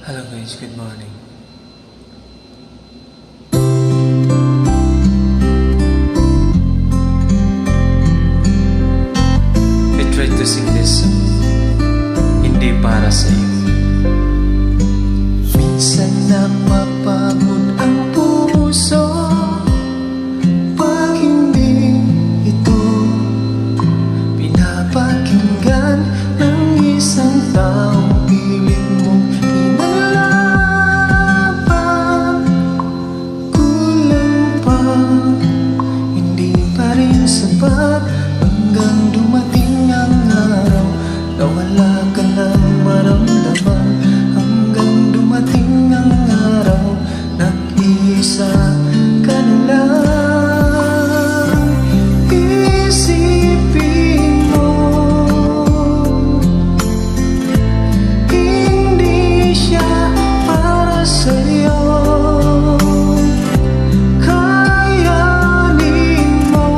Hello guys, good morning. I tried to sing this song, hindi para sa'yo. Minsan na mapagod ang puso pag hindi ito pinapakinggan ng isang taong pilit mong pinalaban. Kulang pa, hindi pa rin sapat, hanggang dumating ang araw na wala ka nang maramdaman. Hanggang dumating ang araw, nag-iisa ka na lang. Isipin mo, hindi siya para sa'yo. Kayanin mo,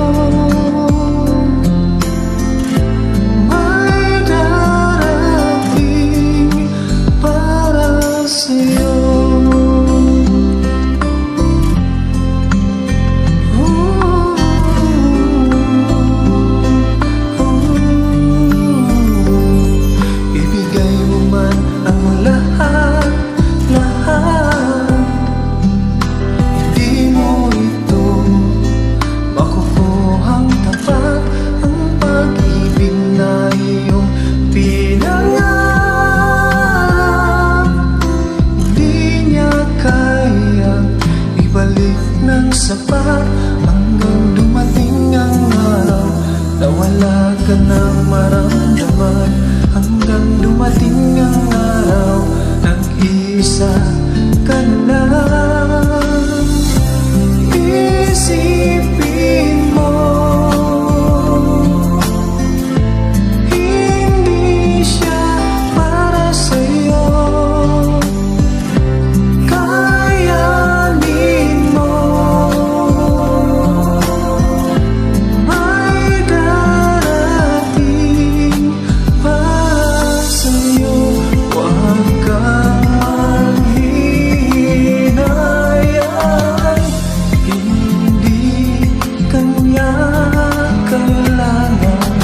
may darating para sa'yo. Ibigay mo man ang lahat, hindi mo ito makukuhang tapat. Ang pag-ibig na iyong pinangarap, hindi niya kayang ibalik ng sapat. Hanggang dumating ang araw na wala ka nang maramdaman. Hanggang dumating ang araw, nag-iisa ka na lang. Isipin mo, hindi siya para sa'yo. Kayanin mo, may darating para sa'yo. Huwag kang maghinayang, hindi kanya kailangan.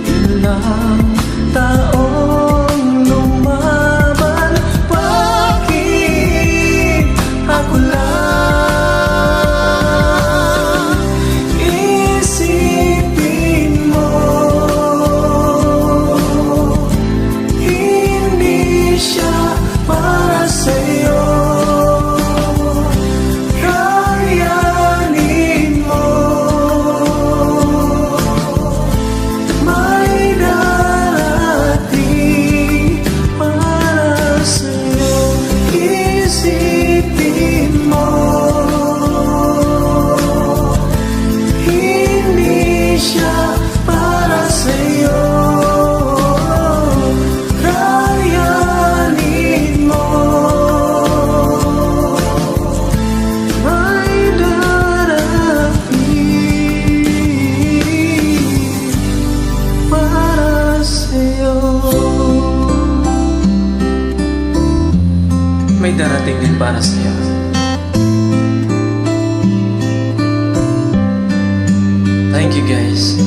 Ilang taong lumaban, bakit ako lang? Isipin mo, hindi siya para sa'yo. Kayanin mo, may darating para sa'yo. Isipin mo, hindi siya para sa'yo. Kayanin mo, may darating para sa'yo. May darating din para sa'yo. Thank you guys.